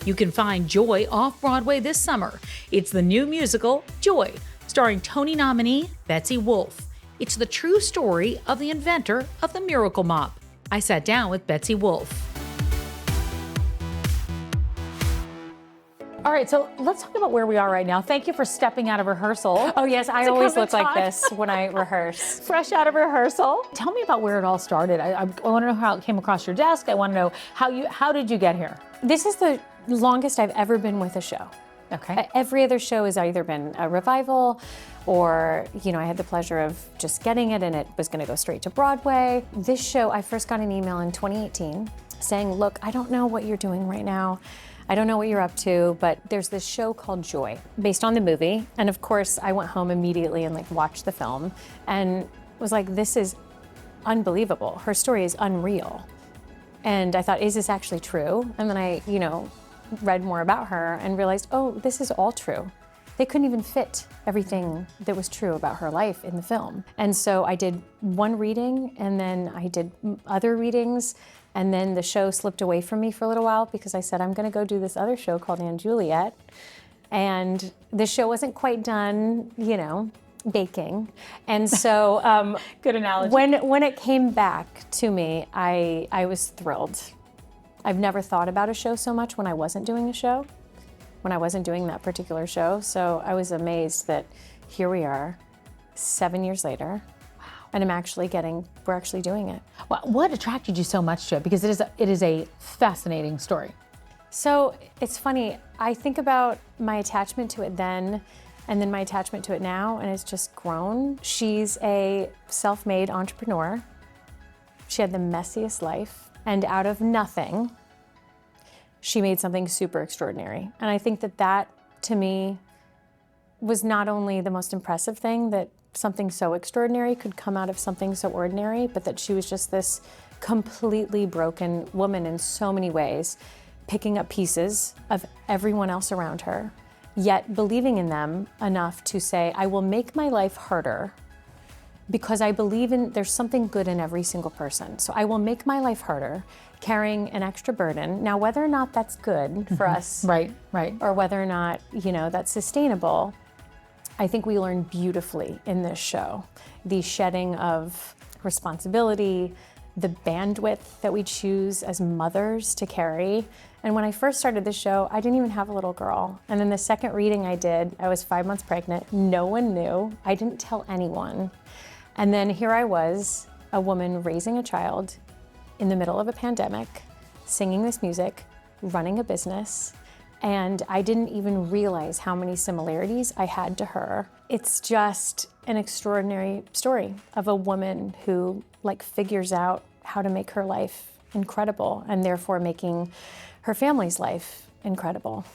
You can find Joy off-Broadway this summer. It's the new musical, Joy, starring Tony nominee Betsy Wolfe. It's the true story of the inventor of the Miracle Mop. I sat down with Betsy Wolfe. All right, so let's talk about where we are right now. Thank you for stepping out of rehearsal. Oh yes, I always look like this when I rehearse. Fresh out of rehearsal. Tell me about where it all started. I want to know how it came across your desk. I want to know how did you get here? This is the longest I've ever been with a show. Okay. Every other show has either been a revival or, I had the pleasure of just getting it and it was going to go straight to Broadway. This show, I first got an email in 2018 saying, look, I don't know what you're doing right now. I don't know what you're up to, but there's this show called Joy, based on the movie. And of course, I went home immediately and watched the film and was like, this is unbelievable. Her story is unreal. And I thought, is this actually true? And then I, read more about her and realized, oh, this is all true. They couldn't even fit everything that was true about her life in the film. And so I did one reading and then I did other readings. And then the show slipped away from me for a little while because I said, I'm going to go do this other show called Anne Juliet. And the show wasn't quite done, baking. And so good analogy. When it came back to me, I was thrilled. I've never thought about a show so much when I wasn't doing a show, when I wasn't doing that particular show. So I was amazed that here we are 7 years later. And we're actually doing it. Well, what attracted you so much to it? Because it is a fascinating story. So it's funny, I think about my attachment to it then and then my attachment to it now, and it's just grown. She's a self-made entrepreneur. She had the messiest life, and out of nothing, she made something super extraordinary. And I think that to me was not only the most impressive thing, that something so extraordinary could come out of something so ordinary, but that she was just this completely broken woman in so many ways, picking up pieces of everyone else around her, yet believing in them enough to say, I will make my life harder because I believe there's something good in every single person. So I will make my life harder, carrying an extra burden. Now, whether or not that's good for us, right, or whether or not, that's sustainable, I think we learn beautifully in this show. The shedding of responsibility, the bandwidth that we choose as mothers to carry. And when I first started this show, I didn't even have a little girl. And then the second reading I did, I was 5 months pregnant. No one knew. I didn't tell anyone. And then here I was, a woman raising a child in the middle of a pandemic, singing this music, running a business, and I didn't even realize how many similarities I had to her. It's just an extraordinary story of a woman who figures out how to make her life incredible and therefore making her family's life incredible.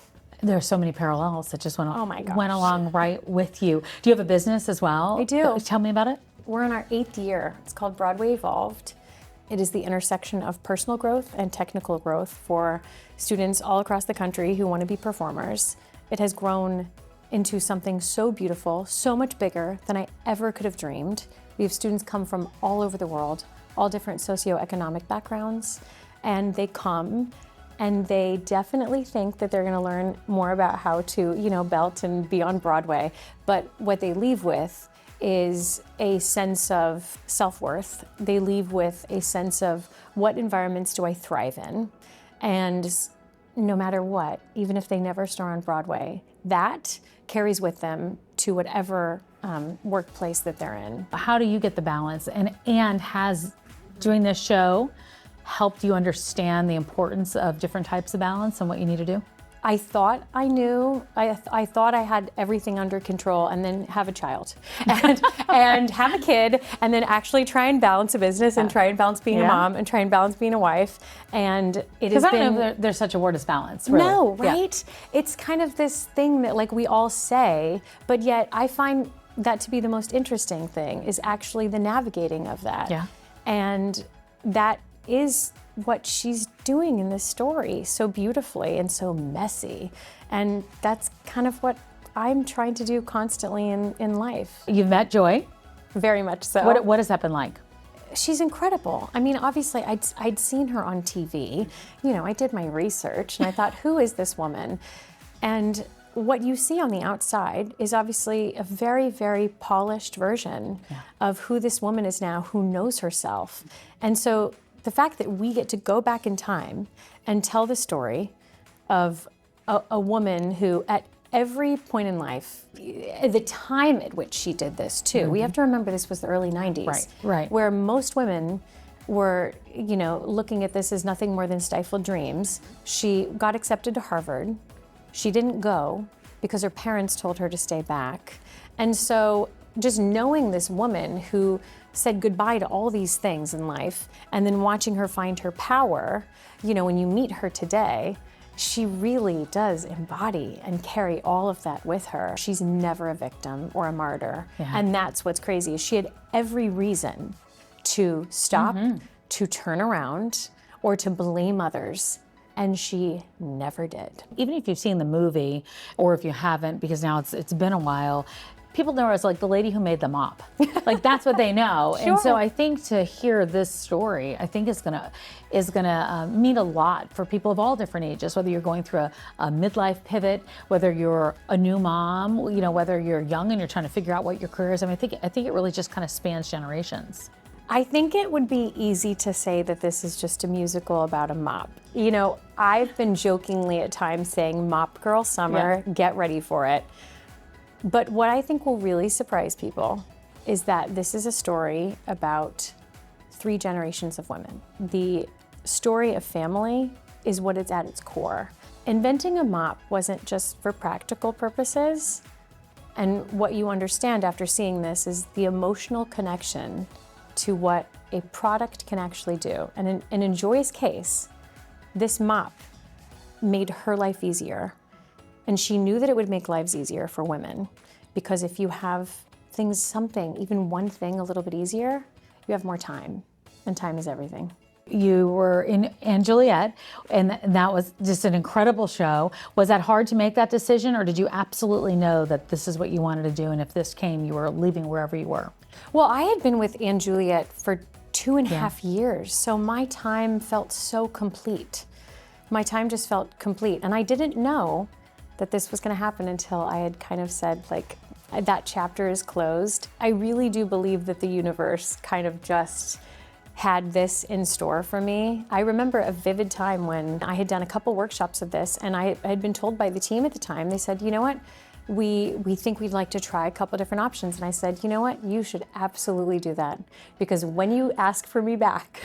There are so many parallels that just went gosh. along right with you. Do you have a business as well? I do. Tell me about it. We're in our 8th year. It's called Broadway Evolved. It is the intersection of personal growth and technical growth for students all across the country who want to be performers. It has grown into something so beautiful, so much bigger than I ever could have dreamed. We have students come from all over the world, all different socioeconomic backgrounds, and they come and they definitely think that they're going to learn more about how to, belt and be on Broadway. But what they leave with is a sense of self-worth. They leave with a sense of what environments do I thrive in? And no matter what, even if they never star on Broadway, that carries with them to whatever workplace that they're in. How do you get the balance? And has doing this show helped you understand the importance of different types of balance and what you need to do? I thought I knew, I thought I had everything under control, and then have a child and have a kid, and then actually try and balance a business and try and balance being a mom and try and balance being a wife. And it has been— Because I don't know if there's such a word as balance, really. No, right? Yeah. It's kind of this thing that we all say, but yet I find that to be the most interesting thing is actually the navigating of that. Yeah. And that is what she's doing in this story so beautifully and so messy. And that's kind of what I'm trying to do constantly in life. You've met Joy. Very much so. What has that been like? She's incredible. I mean, obviously, I'd seen her on TV. You know, I did my research, and I thought, who is this woman? And what you see on the outside is obviously a very, very polished version of who this woman is now, who knows herself. And so the fact that we get to go back in time and tell the story of a woman who, at every point in life, the time at which she did this too, we have to remember this was the early 90s, right. where most women were, you know, looking at this as nothing more than stifled dreams. She got accepted to Harvard. She didn't go because her parents told her to stay back. And so just knowing this woman who said goodbye to all these things in life, and then watching her find her power, you know, when you meet her today, she really does embody and carry all of that with her. She's never a victim or a martyr. And that's what's crazy, is she had every reason to stop, to turn around, or to blame others. And she never did. Even if you've seen the movie, or if you haven't, because now it's been a while, people know her as like the lady who made the mop. Like that's what they know. And so I think to hear this story, I think is gonna mean a lot for people of all different ages, whether you're going through a midlife pivot, whether you're a new mom, you know, whether you're young and you're trying to figure out what your career is. I mean, I think it really just kind of spans generations. I think it would be easy to say that this is just a musical about a mop. You know, I've been jokingly at times saying Mop Girl Summer, get ready for it. But what I think will really surprise people is that this is a story about 3 generations of women. The story of family is what it's at its core. Inventing a mop wasn't just for practical purposes. And what you understand after seeing this is the emotional connection to what a product can actually do. And in Joy's case, this mop made her life easier. And she knew that it would make lives easier for women, because if you have things, something, even one thing a little bit easier, you have more time, and time is everything. You were in & Juliet, and that was just an incredible show. Was that hard to make that decision, or did you absolutely know that this is what you wanted to do, and if this came, you were leaving wherever you were? Well, I had been with & Juliet for 2.5 years, so my time felt so complete. My time just felt complete, and I didn't know that this was going to happen until I had kind of said, like, that chapter is closed. I really do believe that the universe kind of just had this in store for me. I remember a vivid time when I had done a couple workshops of this, and I had been told by the team at the time, they said, you know what, we think we'd like to try a couple different options. And I said, you know what, you should absolutely do that, because when you ask for me back,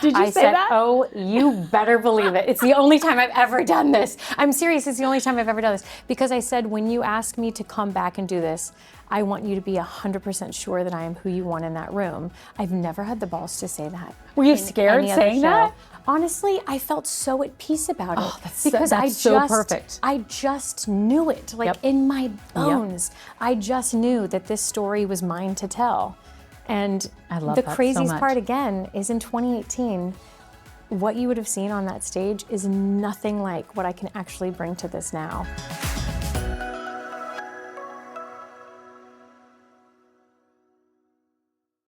Did you say that? Oh, you better believe it. It's the only time I've ever done this. I'm serious, it's the only time I've ever done this. Because I said, when you ask me to come back and do this, I want you to be 100% sure that I am who you want in that room. I've never had the balls to say that. Were you scared saying that? Honestly, I felt so at peace about it. Oh, that's so perfect. I just knew it, like in my bones. I just knew that this story was mine to tell. And I love the that craziest so much. part again is in 2018, what you would have seen on that stage is nothing like what I can actually bring to this now.